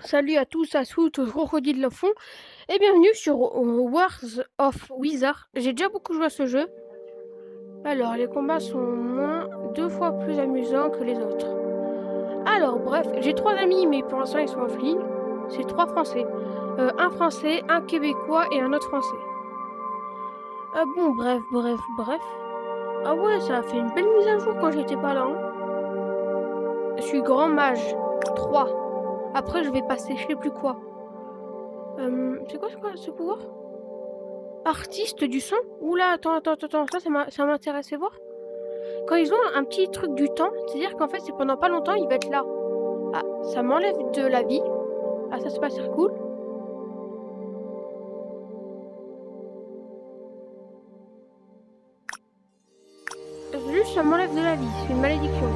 Salut à tous, à toutes, aux crocodiles au fond, et bienvenue sur Wars of Wizard. J'ai déjà beaucoup joué à ce jeu. Alors, les combats sont moins 2 fois plus amusants que les autres. Alors, bref, j'ai 3 amis, mais pour l'instant ils sont en ligne. C'est 3 Français. Un Français, un Québécois et un autre Français. Bon, bref. Ah ouais, ça a fait une belle mise à jour quand j'étais pas là. Hein. Je suis grand mage. 3. Après, je vais passer je sais plus quoi. C'est quoi ce pouvoir? Artiste du son? Oula, attends, ça m'intéresse, voir. Quand ils ont un petit truc du temps, c'est-à-dire qu'en fait, c'est pendant pas longtemps, il va être là. Ah, ça m'enlève de la vie. Ah, ça c'est pas super cool. Juste, ça m'enlève de la vie, c'est une malédiction.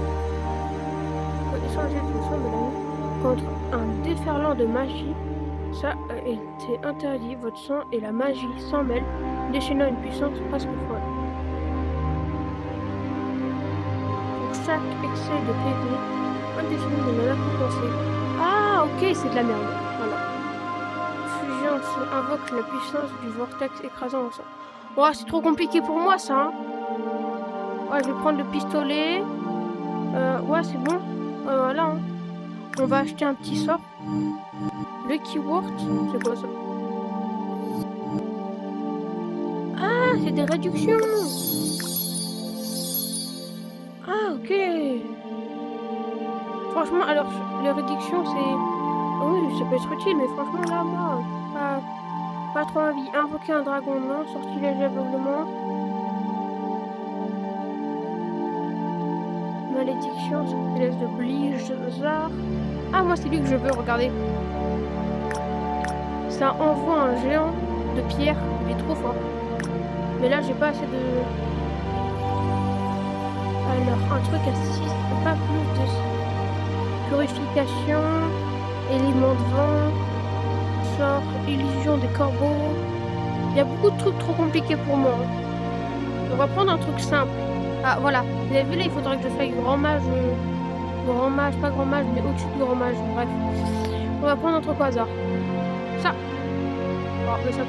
Échanger le son de la vie contre un déferlant de magie. Ça a été interdit, votre sang et la magie s'en mêlent, déchaînant une puissance presque folle. Pour chaque excès de PV, un déchaînement de mana compensé. Ah, ok, c'est de la merde. Voilà. Fusion invoque la puissance du vortex écrasant au sang. Oh, c'est trop compliqué pour moi, ça. Hein. Ouais, je vais prendre le pistolet. Ouais, c'est bon. Voilà. Hein. On va acheter un petit sort. Le keyword, c'est quoi ça? Ah, c'est des réductions. Ah, ok. Franchement, alors, les réductions, c'est... Oui, ça peut être utile, mais franchement, là, moi, pas trop envie. Invoquer un dragon, non. Sortilège d'aveuglement. Malédiction, sortilège de Blizzard. Ah, moi, c'est lui que je veux, regardez. Ça envoie un géant de pierre. Il est trop fort. Mais là, j'ai pas assez de... Alors, un truc à 6, pas plus de... Purification, élément de vent, sort, illusion des corbeaux. Il y a beaucoup de trucs trop compliqués pour moi. On va prendre un truc simple. Ah, voilà. Vous avez vu là, il faudrait que je sois grand mage. Grand mage, pas grand mage, mais au-dessus du grand mage. Bref. On va prendre un truc au hasard. Ça. Oh, mais ça peut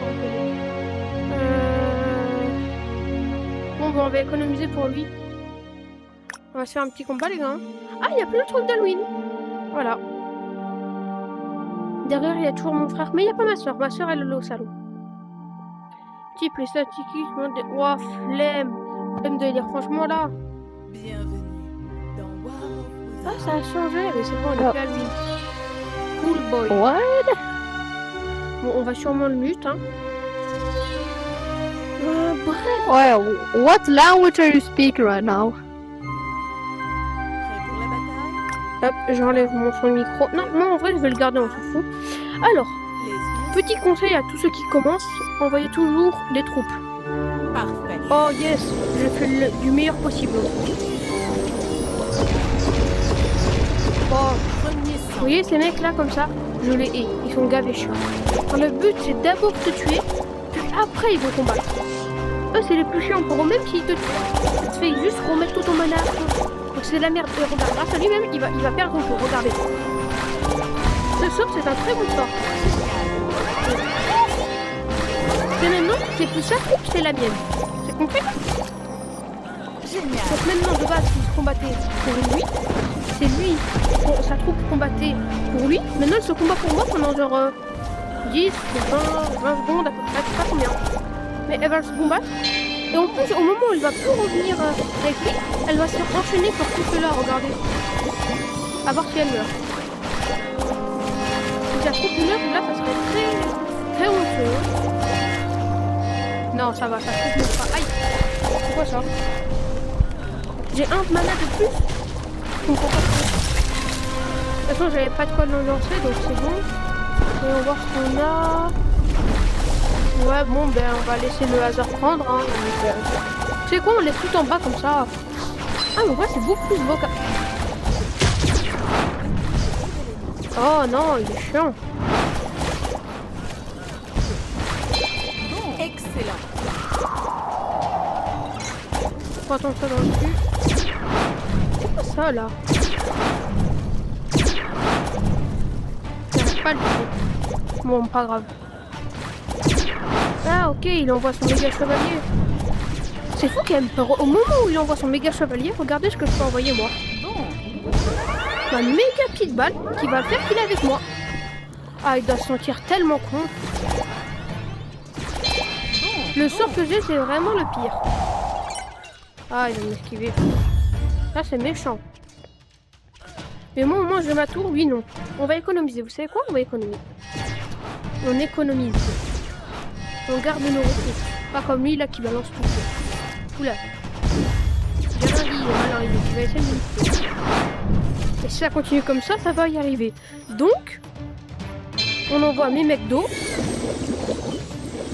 Bon, on va économiser pour lui. On va se faire un petit combat, les gars. Ah, il y a plein de trucs d'Halloween. Voilà. Derrière, il y a toujours mon frère. Mais il n'y a pas ma soeur. Ma soeur, elle est au salon. Type les statistiques. Ouah, flemme. Flemme de lire. Franchement, là. Bienvenue dans War of Wizard. Ah, ça a changé. Mais c'est bon, on est plus à lui. Cool boy. What? Bon, on va sûrement le mute, hein. Bref. Well, what language are you speaking right now? Prêt pour la bataille? Hop, j'enlève son micro. Non, en vrai, je vais le garder, on s'en fout. Alors, Les petit conseil à tous ceux qui commencent, envoyez toujours des troupes. Parfait. Oh yes, je fais du meilleur possible. Oh, Premier vous sang. voyez ces mecs là comme ça, je les hais, ils sont gavés chiants. Alors, le but c'est d'abord te tuer, puis après ils vont combattre. Eux c'est les plus chiants pour eux, même s'ils te tuent. Ça te fait juste remettre tout ton mana. Donc c'est de la merde. Et regarde, grâce à lui-même, il va perdre son tour, regardez. Ce sort c'est un très bon sort. Et maintenant, c'est plus sa troupe, c'est la mienne. C'est compris? Génial. Donc maintenant de base, il se combattait pour lui. C'est lui, sa troupe combattait pour lui. Maintenant, elle se combat pour moi pendant genre 10, 20 secondes à peu près, je sais pas combien. Mais elle va se combattre. Et en plus, au moment où il va plus revenir avec lui, elle va se faire enchaîner par tout cela, regardez. À voir si elle meurt. Si sa troupe meurt, là, ça serait très honteux. Non, ça va, ça troupe meurt pas. Aïe, c'est quoi ça? J'ai un mana de plus. Je comprends pas. De toute façon, j'avais pas de quoi le lancer, donc c'est bon. Et on va voir ce qu'on a. Ouais, bon, ben, on va laisser le hasard prendre. Hein. C'est quoi, on laisse tout en bas comme ça. Ah, mais en vrai, c'est beaucoup plus beau. Oh non, il est chiant. Excellent. Attends ça dans le cul. C'est quoi ça là? pas le tuer. Bon, pas grave. Ah, ok, il envoie son méga chevalier. C'est fou quand même. Au moment où il envoie son méga chevalier, regardez ce que je peux envoyer moi. Ma méga petite balle qui va faire qu'il est avec moi. Ah, il doit se sentir tellement con. Le sort que j'ai, c'est vraiment le pire. Ah, il va m'esquiver. Ça, c'est méchant. Mais moi, au moins, j'ai ma tour. Lui, non. On va économiser. Vous savez quoi? On va économiser. On économise. On garde nos ressources. Pas comme lui, là, qui balance tout. Oula. J'ai rien dit. Alors, il va essayer de me tuer. Et si ça continue comme ça, ça va y arriver. Donc, on envoie mes mecs d'eau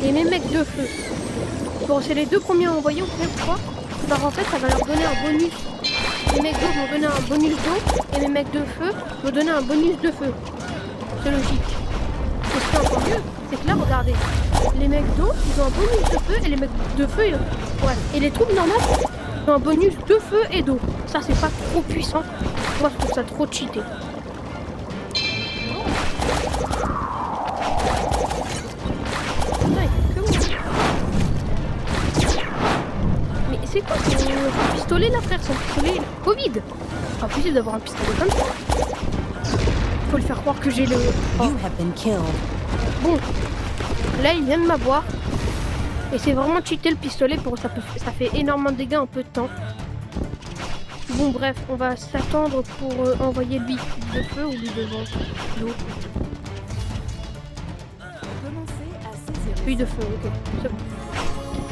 et mes mecs de feu. Bon, c'est les deux premiers à envoyer, vous savez pourquoi? Alors en fait, ça va leur donner un bonus. Les mecs d'eau vont donner un bonus d'eau et les mecs de feu vont donner un bonus de feu. C'est logique. Et ce qui est encore mieux, c'est que là, regardez, les mecs d'eau, ils ont un bonus de feu et les mecs de feu, ouais. Et les troupes normales ont un bonus de feu et d'eau. Ça, c'est pas trop puissant. Moi, je trouve ça trop cheaté. Mais c'est quoi son pistolet là, frère? Son pistolet Covid. C'est pas possible d'avoir un pistolet comme ça. Faut le faire croire que j'ai le... Oh. Bon, là il vient de m'avoir. Et c'est vraiment cheaté le pistolet, pour ça fait énormément de dégâts en peu de temps. Bon bref, on va s'attendre pour envoyer lui de feu ou lui de vent. L'eau. Lui de feu, ok. C'est bon.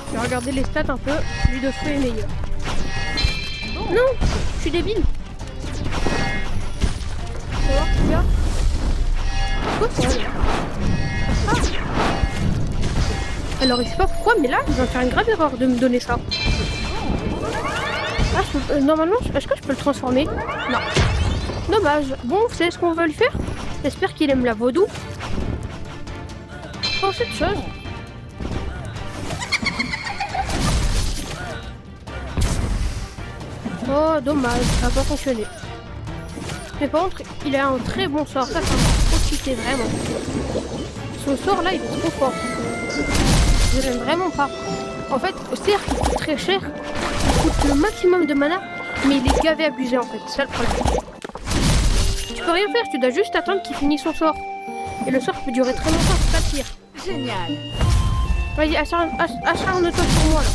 Je vais regarder les stats un peu. Lui de feu est meilleur. Non, je suis débile. On va voir ce qu'il y a. Quoi ça là? Ah. Alors il sait pas pourquoi, mais là il va faire une grave erreur de me donner ça. Ah, normalement, est-ce que je peux le transformer? Non. Dommage. Bon, vous savez ce qu'on va lui faire? J'espère qu'il aime la vaudou. Oh, cette chose. Oh, dommage, ça n'a pas fonctionné. Mais par contre, il a un très bon sort. Ça, c'est trop cheaté, vraiment. Son sort là, il est trop fort. Je l'aime vraiment pas. En fait, certes, il coûte très cher. Il coûte le maximum de mana, mais il est gavé abusé en fait. C'est ça le problème. Tu peux rien faire, tu dois juste attendre qu'il finisse son sort. Et le sort peut durer très longtemps, c'est pas pire. Génial. Vas-y, acharne-toi sur moi là.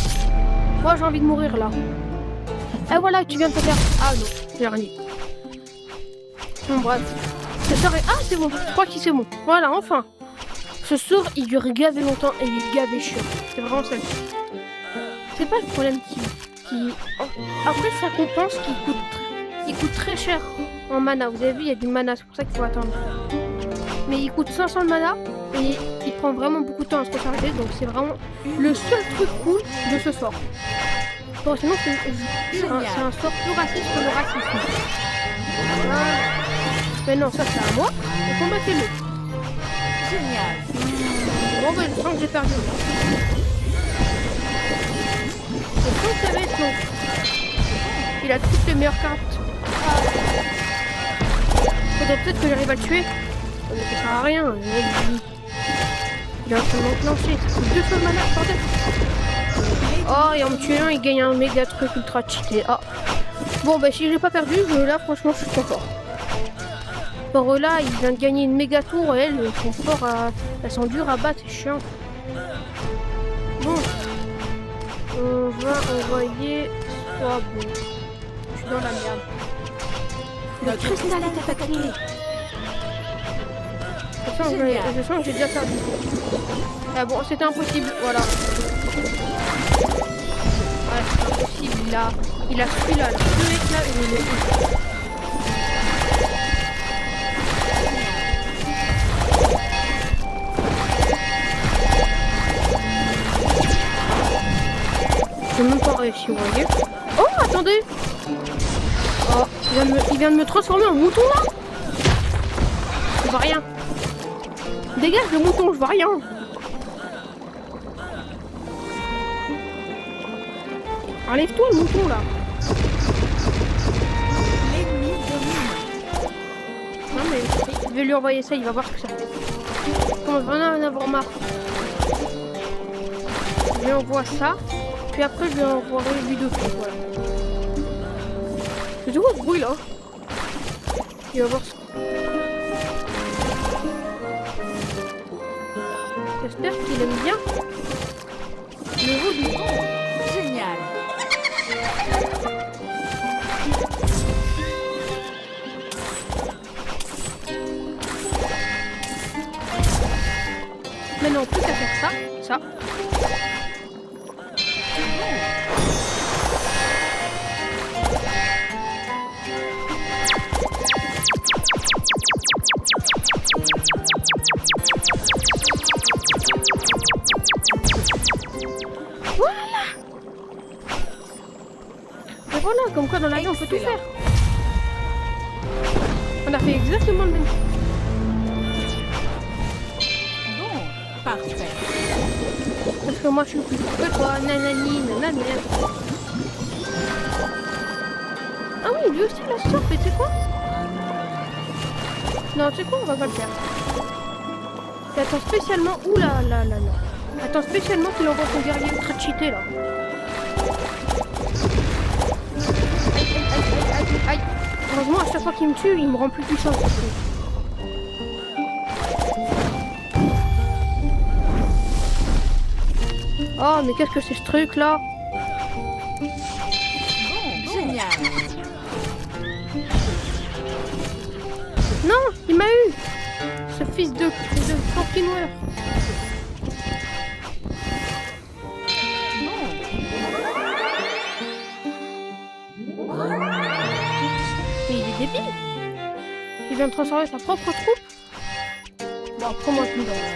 Moi j'ai envie de mourir là. Ah voilà, tu viens de te faire. Ah non, j'ai rien dit. Bon bref. Ce sort est... Ah c'est bon, je crois que c'est bon. Voilà, enfin. Ce sort il dure gavé longtemps et il est gavé chiant. C'est vraiment ça. C'est pas le problème qui... Après ça compense qu'il coûte très cher en mana. Vous avez vu, il y a du mana, c'est pour ça qu'il faut attendre. Mais il coûte 500 de mana et il prend vraiment beaucoup de temps à se recharger. Donc c'est vraiment le seul truc cool de ce sort. Bon, sinon c'est un sort plus raciste que le racisme. Voilà. Mais non, ça c'est à moi. Et combattez-le. Génial. Bon ben je sens que j'ai perdu. Je sens que ça va être long. Il a toutes les meilleures cartes. Faudrait peut-être que j'arrive à le tuer. Mais ça sert à rien. Il est en train de m'enclencher. C'est 2 fois de mana, bordel. Oh, et en me tuant, il gagne un méga truc ultra cheaté. Ah. Bon, bah si j'ai pas perdu, là franchement je suis trop fort. Or là, il vient de gagner une méga tour, elles sont forts à... Elles sont dures à battre, c'est chiant. Bon. On va envoyer... Oh bon. Je suis dans la merde. Le cristal est attaqué. Je sens que j'ai déjà perdu. Ah bon, c'était impossible, voilà. Ouais, c'est impossible, il a celui-là, le mec là, il est... J'ai même pas réussi, vous voyez. Oh, attendez. Oh, il vient de me transformer en mouton là. Je vois rien. Dégage le mouton, je vois rien. Enlève-toi le mouton là. L'ennemi domine. Non mais Je vais lui envoyer ça, il va voir ce que ça fait. Je commence vraiment à en avoir marre. Je lui envoie ça, puis après je lui envoierai une vidéo. Voilà. C'est quoi ce bruit là? Il va voir ce... J'espère qu'il aime bien le jeu du... Génial. Maintenant, plus qu'à faire ça. Voilà. Et voilà, comme quoi dans la vie on peut tout faire. On a fait exactement le même. Bon, parfait. Parce que moi je suis plus fort que toi, nanani, nanana. Ah oui, lui aussi il a surf, et tu sais quoi? Non, tu sais quoi, on va pas le faire. Attends spécialement, oula là. Attends spécialement qu'il envoie son guerrier ultra cheaté là. Aïe. Heureusement à chaque fois qu'il me tue, il me rend plus puissant. Oh mais qu'est-ce que c'est ce truc là? Bon, génial. Non, il m'a eu. Ce fils de champignon. Mais il est débile. Il vient de transformer sa propre troupe. Bon après moi je me lance.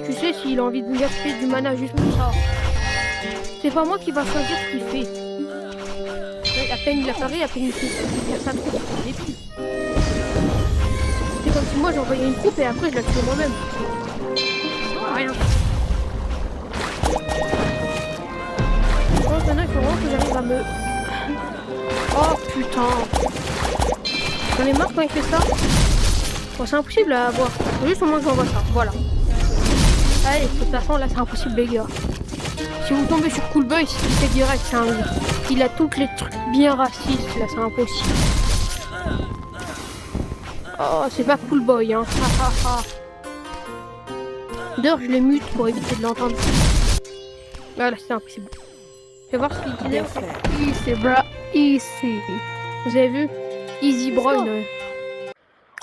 Tu sais s'il a envie de me gaspiller du mana juste pour ça. C'est pas moi qui va choisir ce qu'il fait. Ouais, à peine il apparaît, à peine il fait sa troupe. Il est débile. C'est comme si moi j'envoyais une troupe et après je la tuais moi-même. Rien. Bon, maintenant il faut vraiment que j'arrive à me... Oh putain. J'en ai marre quand il fait ça. Bon, c'est impossible à avoir. C'est juste au moins que j'envoie ça. Voilà. Allez, de toute façon là c'est impossible les gars. Si vous tombez sur Cool Boy, c'est direct, c'est un... Il a toutes les trucs bien racistes là, c'est impossible. Oh, c'est pas Cool Boy, hein. D'ailleurs, je les mute pour éviter de l'entendre. Voilà, c'est impossible. Fais voir ce qu'il est. Easy, bro. Easy. Vous avez vu? Easy Brown.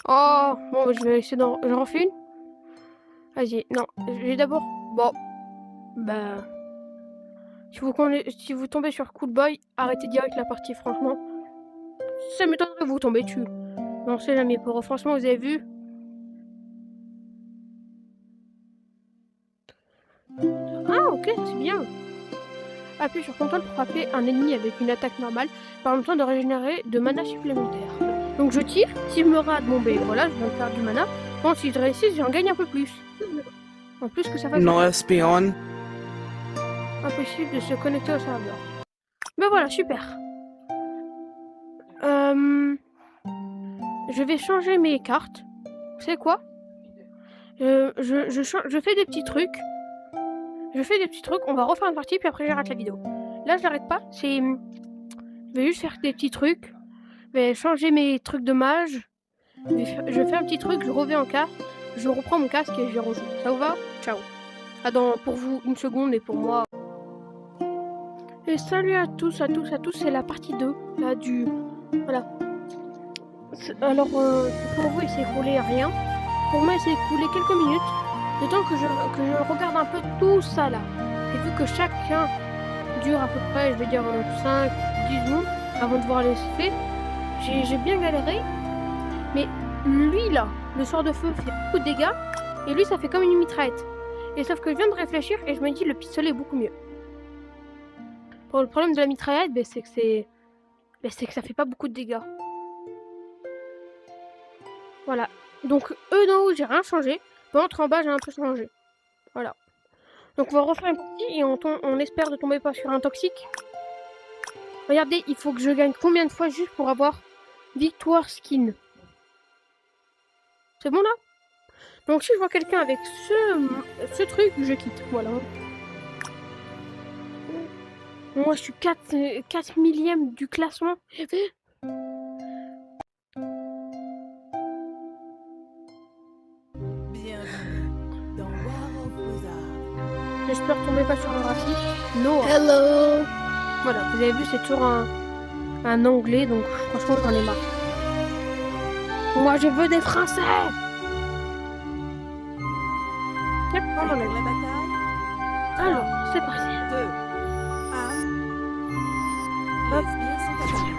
Oh, bon, je vais essayer d'en... J'en refais une? Vas-y, non, je vais d'abord... Bon, bah... Si vous tombez sur Cool Boy, arrêtez direct la partie, franchement. Ça m'étonnerait que vous tombez dessus. Non, c'est jamais pour. Franchement, vous avez vu? Ah, ok, c'est bien. Appuyez sur CTRL pour frapper un ennemi avec une attaque normale, par le temps de régénérer de mana supplémentaire. Donc je tire, si je me rate, bon ben voilà, je vais perdre du mana. Bon, si je réussis, j'en gagne un peu plus. En plus que ça fasse... No espion. Impossible de se connecter au serveur. Ben voilà, super. Je vais changer mes cartes. Vous savez quoi? Je fais des petits trucs. On va refaire une partie, puis après j'arrête la vidéo. Là, je l'arrête pas. Je vais juste faire des petits trucs. Je vais changer mes trucs de mage. Je fais un petit truc, je reviens en casque. Je reprends mon casque et je rejoue. Ça vous va? Ciao. Attends, pour vous, une seconde, et pour moi... Et salut à tous, c'est la partie 2, là, du... Voilà. Alors, pour vous, il s'est écoulé rien. Pour moi, il s'est écoulé quelques minutes. Le temps que je regarde un peu tout ça, là. Et vu que chacun dure à peu près, je vais dire, 5-10 secondes, avant de voir les faits, j'ai bien galéré. Mais lui, là, le sort de feu fait beaucoup de dégâts, et lui, ça fait comme une mitraillette. Et sauf que je viens de réfléchir, et je me dis, le pistolet est beaucoup mieux. Bon, le problème de la mitraillette, c'est que ça fait pas beaucoup de dégâts. Voilà. Donc, eux d'en haut, j'ai rien changé. Par contre, en bas, j'ai un peu changé. Voilà. Donc, on va refaire une partie et on espère de tomber pas sur un toxique. Regardez, il faut que je gagne combien de fois juste pour avoir Victoire Skin. C'est bon là? Donc si je vois quelqu'un avec ce truc, je quitte. Voilà. Moi je suis 4 millième du classement. Bienvenue dans War of Wizards. J'espère tomber pas sur un raciste. No. Hello. Voilà, vous avez vu, c'est toujours un anglais, donc franchement j'en ai marre. Moi je veux des Français. Yep, on en Pour est. la bataille, Alors, c'est parti. 2, 1. Hop. Les sbires sont attaqués.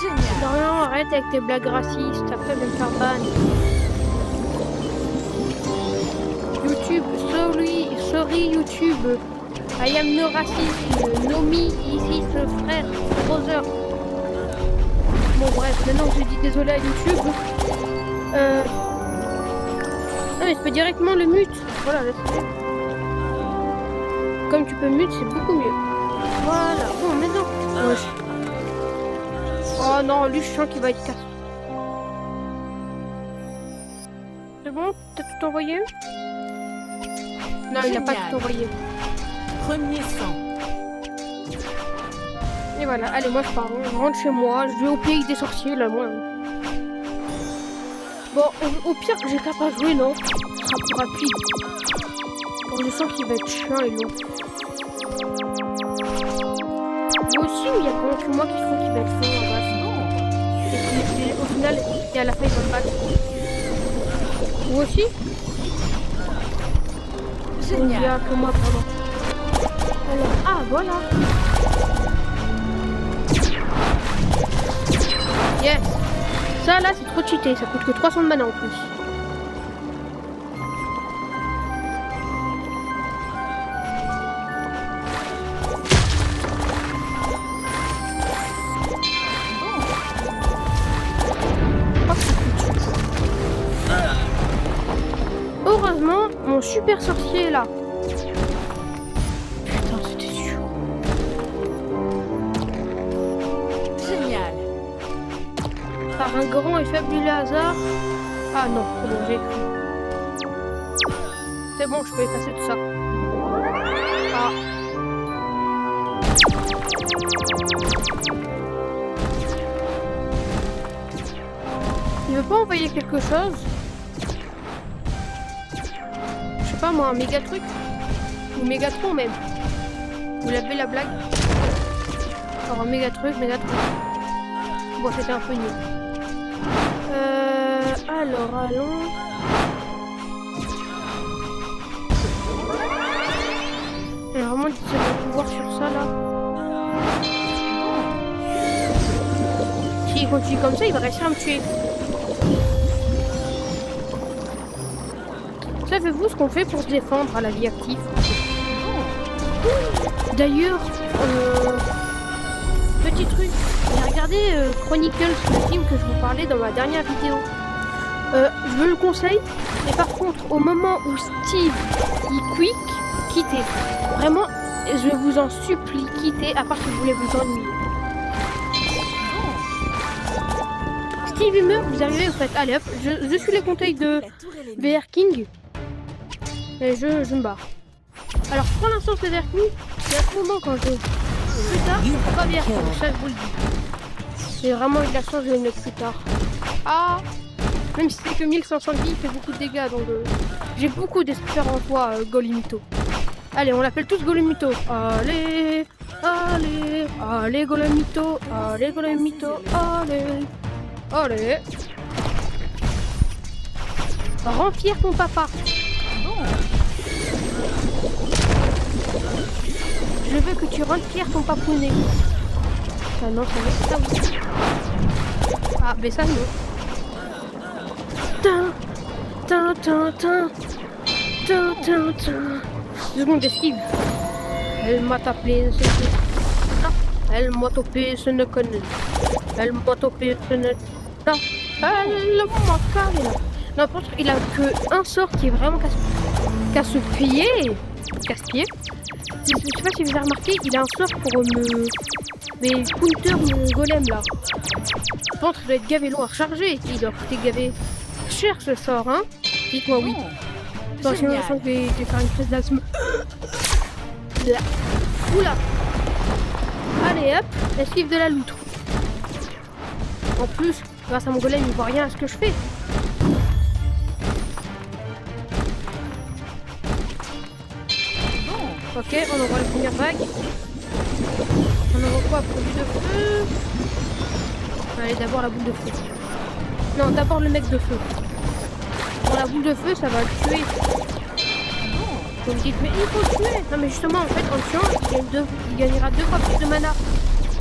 Génial. Dorian, arrête avec tes blagues racistes, après je vais me faire ban. YouTube, sorry YouTube. I am no racist, no me, ici ce frère, brother. Bon bref, maintenant que je dis désolé à YouTube. Non mais je peux directement le mute. Voilà, là c'est bien. Comme tu peux mute, c'est beaucoup mieux. Voilà, bon maintenant. Wesh. Oh non, lui je sens qu'il va être cassé. C'est bon? T'as tout envoyé? Non, il n'a pas Génial. tout envoyé. Premier sang. Et voilà, allez, moi je pars, je rentre chez moi, je vais au pays des sorciers, là, moi. Bon, au pire, j'ai qu'à pas jouer, non? Ce sera plus rapide. Bon, je sens qu'il va être chiant et long. Moi aussi, il y a vraiment que moi qui trouve qu'il va être fort, en bref. Et au final, et à la fin, il va me battre. Moi aussi? Il y Génial. a que moi, pardon. Alors, ah, voilà. Yes. Ça, là, c'est trop cheaté. Ça coûte que 300 de mana en plus. Oh, ça coûte. Heureusement, mon super sorcier est là. Putain, c'était sûr. Génial. Par un grand et fabuleux hasard. Ah non, c'est bon, j'ai écrit. C'est bon, je peux effacer tout ça. Ah. Il veut pas envoyer quelque chose? Je sais pas moi, un méga truc? Ou méga tron même? Vous l'avez la blague? Alors un méga truc. Bon, c'était un peu nul. Alors, allons. Il y a vraiment du pouvoir sur ça, là. S'il continue comme ça, il va réussir à me tuer. Savez-vous ce qu'on fait pour se défendre à la vie active? D'ailleurs, petit truc, j'ai regardé Chronicles, le film que je vous parlais dans ma dernière vidéo. Je vous le conseille, mais par contre, au moment où Steve il quittez. Vraiment, je vous en supplie, quittez, à part que vous voulez vous ennuyer. Steve il meurt, vous arrivez, vous faites, allez hop, je suis les conseils de La tour est l'ennemi. VR King. Et je me barre. Alors pour l'instant c'est VR King, il y a un moment quand je plus tard, c'est pas VR King, ça je vous le dis. J'ai vraiment eu de la chance de le mettre plus tard. Ah, même si c'est que 1500 vies, il fait beaucoup de dégâts, donc j'ai beaucoup d'espoir en toi, Golemito. Allez, on l'appelle tous Golemito. Allez, allez, allez Golemito, allez Golemito, allez, allez. Rends fier ton papa. Je veux que tu rendes fier ton papounet. Ah non, ça oui. Ah, mais ça non. Tin, tin, tin, tin. Tin, tin, tin. 2 secondes d'esquive. Elle m'a tapé, c'est tout. Non, elle m'a topé, ce ne connaît. Elle m'a topé, ce ne... Non, elle m'a carré là. Non, par contre, il a que un sort qui est vraiment casse-pied. Casse-pied. Je sais pas si vous avez remarqué, il a un sort pour me... Mais counter mon golem là. Je pense qu'il doit être gavé long à recharger. Il doit coûter gavé cher ce sort, hein? Dites-moi oui. Sinon, je Génial. sens que je vais faire une crise d'asthme. Là. Oula. Allez hop, esquive de la loutre. En plus, grâce à mon golem, il voit rien à ce que je fais. Ok, on envoie la première vague. On envoie quoi? Produit de feu. Allez, d'abord la boule de feu. Non, d'abord le mec de feu. Pour la boule de feu, ça va le tuer. Vous me dites, mais il faut le tuer. Non, mais justement, en fait, en le tuant, il gagnera 2 fois plus de mana.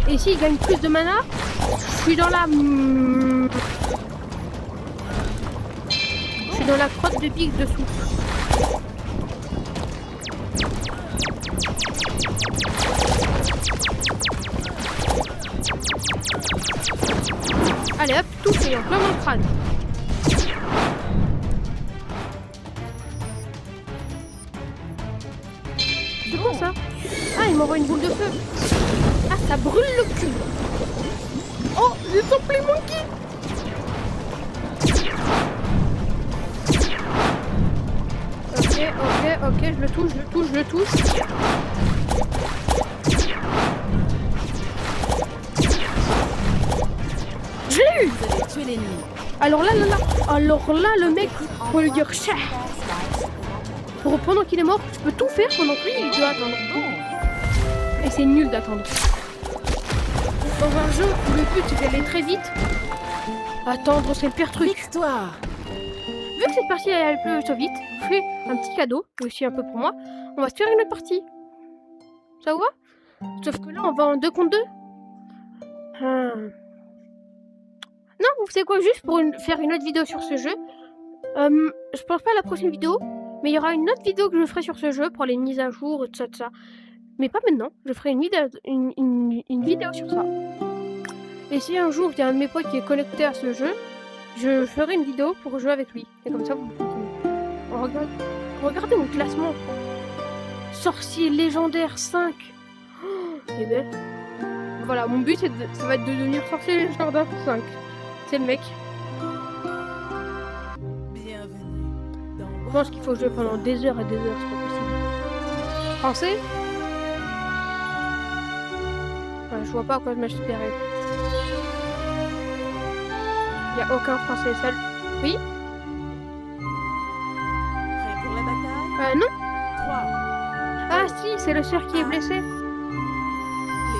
Et s'il gagne plus de mana, je suis dans la... Je suis dans la crotte de pique dessous. Allez hop, touché, en plein dans le crâne. C'est bon ça? Ah, il m'envoie une boule de feu. Ah, ça brûle le cul. Oh, j'ai son play monkey. Ok, je le touche. Je l'ai eu. Vous avez tué l'ennemi. Alors là, le mec, faut lui dire chah. Pendant qu'il est mort, je peux tout faire pendant que lui, il doit attendre. Et c'est nul d'attendre. Dans un jeu où le but c'est d'aller très vite, attendre c'est le pire truc. Victoire. Vu que cette partie elle est plutôt vite, je fais un petit cadeau, et aussi un peu pour moi. On va se faire une autre partie. Ça vous va? Sauf que là, on va en 2 contre 2. Non, vous savez quoi, juste pour faire une autre vidéo sur ce jeu. Je pense pas à la prochaine vidéo, mais il y aura une autre vidéo que je ferai sur ce jeu pour les mises à jour, tout ça. Mais pas maintenant, je ferai une vidéo sur ça. Et si un jour il y a un de mes potes qui est connecté à ce jeu, je ferai une vidéo pour jouer avec lui. Et comme ça, vous regardez mon classement. Sorcier légendaire 5. Oh, et ben, voilà, mon but ça va être de devenir sorcier légendaire 5. C'est le mec. Bienvenue dans Je pense qu'il faut jouer pendant des heures et des heures, c'est pas possible. Français? Enfin, je vois pas à quoi je m'espérais. Il n'y a aucun français seul. Oui? Prêt pour la bataille? Non? 3. Ah si, c'est le cerf qui est blessé. Les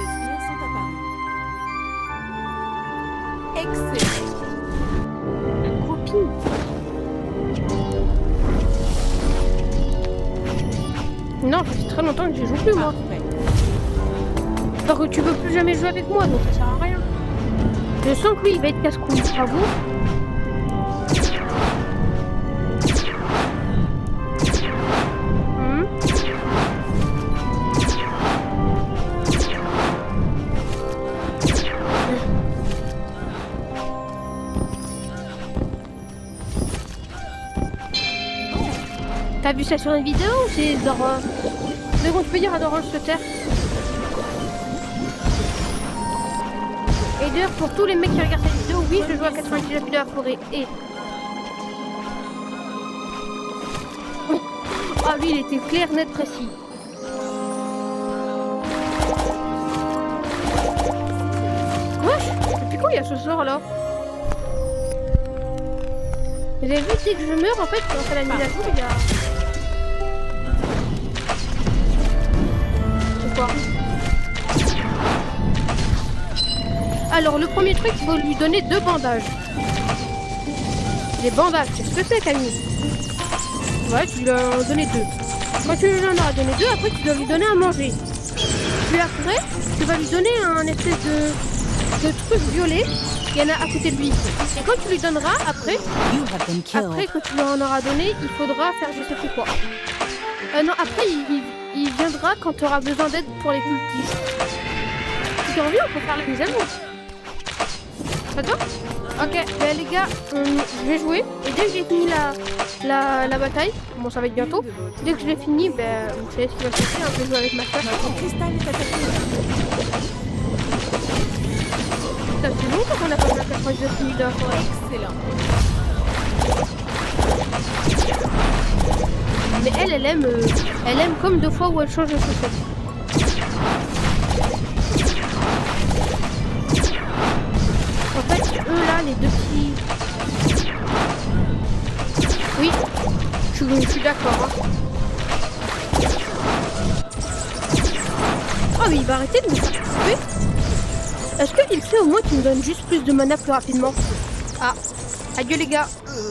sbires sont apparus. Excellent. Copine. Non, ça fait très longtemps que j'y joue plus moi. Parfait. Alors que tu veux plus jamais jouer avec moi, donc ça sert à rien. Je sens que lui il va être casse-couille, à vous. T'as vu ça sur une vidéo ou c'est dans... Mais bon, tu peux dire à Orange se taire. Et d'ailleurs, pour tous les mecs qui regardent cette vidéo, oui, je joue à 99 de la forêt. Et... Ah, lui, il était clair, net, précis. Wesh, depuis quand il y a ce sort là? Vous avez vu, dès que je meurs, en fait, quand on fait la mise à jour, il y a... C'est quoi? Alors, le premier truc, il faut lui donner 2 bandages. Les bandages, c'est ce que c'est, Camille? Ouais, tu lui en donner 2. Quand tu lui en auras donné 2, après, tu dois lui donner à manger. Puis après, tu vas lui donner un espèce de truc violet. Il y en a à côté de lui. Et quand tu lui donneras, après que tu lui en auras donné, il faudra faire je sais plus quoi. Non, après, il viendra quand tu auras besoin d'aide pour les cultistes. Si tu as envie, on peut faire la mise à jour. Ça te va? Ok, ben, les gars, je vais jouer. Et dès que j'ai fini la bataille, bon, ça va être bientôt. Dès que je l'ai fini, ben, vous savez ce qui va se passer. On peut jouer avec ma soeur. Notre cristal est attaqué. Ça fait longtemps qu'on a pas joué à 99 minutes de la forêt. Excellent. elle aime comme 2 fois où elle change de chaussettes. En fait, eux là, les deux petits... Oui, je suis d'accord. Hein. Ah mais il va arrêter de me faire tuer. Est-ce qu'il sait au moins qu'il me donne juste plus de mana plus rapidement? Ah, adieu les gars.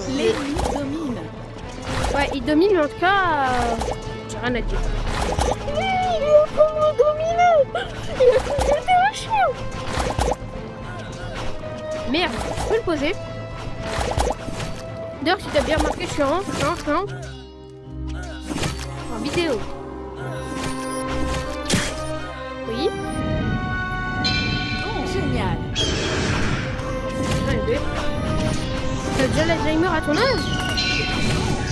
L'ennemi domine. Ouais, il domine, mais en tout cas, j'ai rien à dire. Il est comment dominer? Il a tout jeté un chien. Merde, je peux le poser. D'ailleurs, si t'as bien remarqué, je suis en vidéo. Oui. Oh, génial. T'as déjà l'Alzheimer à ton âge?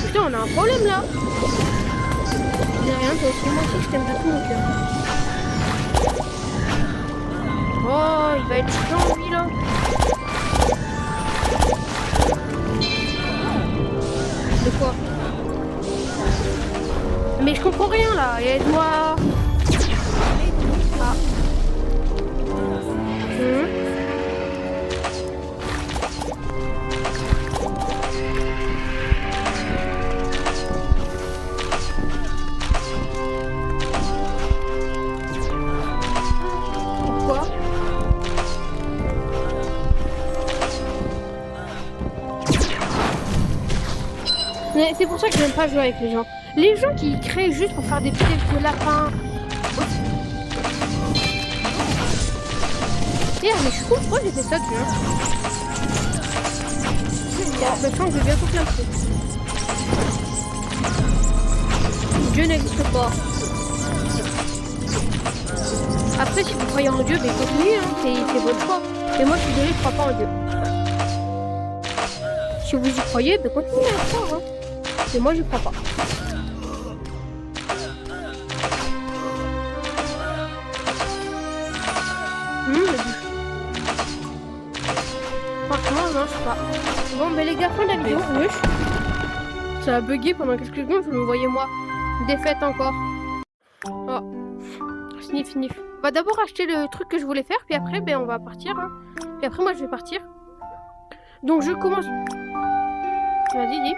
Putain, on a un problème là. Mais rien, toi aussi, moi aussi je t'aime de tout mon cœur. Oh, il va être chiant lui là. De quoi? Mais je comprends rien là, aide-moi. Ah. Pourquoi? Mais c'est pour ça que j'aime pas jouer avec les gens. Les gens qui créent juste pour faire des petits de lapins. Merde, mais je suis con, pourquoi j'ai fait ça, tu vois? Bon, je sens que je vais bientôt plein de trucs. Dieu n'existe pas. Après, si vous croyez en Dieu, ben continuez, hein, c'est votre choix. Mais moi, je suis désolée, je crois pas en Dieu. Si vous y croyez, ben continuez à croire. Hein. Mais moi, je crois pas. Franchement, non, je sais pas. Bon, ben les gars, fin de la vidéo. Wesh. Ça a bugué pendant quelques secondes, je me voyais moi. Défaite encore. Oh. Sniff, sniff. On va d'abord acheter le truc que je voulais faire, puis après, ben on va partir. Hein. Puis après, moi, je vais partir. Donc, je commence. Vas-y, dis.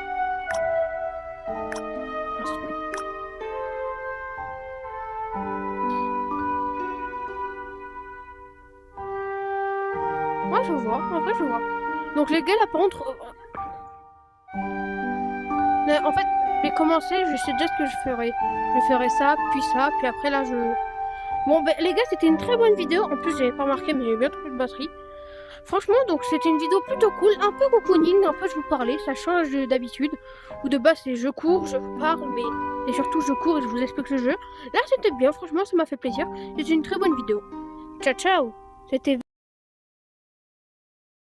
Moi, je vois. En vrai, je vois. Donc, les gars, là, par contre... En fait, je vais commencer. Je sais déjà ce que je ferai. Je ferai ça, puis après, là, je... Bon, ben, les gars, c'était une très bonne vidéo. En plus, j'avais pas remarqué, mais j'avais bien trop de batterie. Franchement, donc, c'était une vidéo plutôt cool. Un peu cocooning, un peu je vous parlais. Ça change d'habitude. Ou de base, c'est je cours, je vous parle, mais... Et surtout, je cours et je vous explique le jeu. Là, c'était bien. Franchement, ça m'a fait plaisir. C'était une très bonne vidéo. Ciao, ciao. C'était...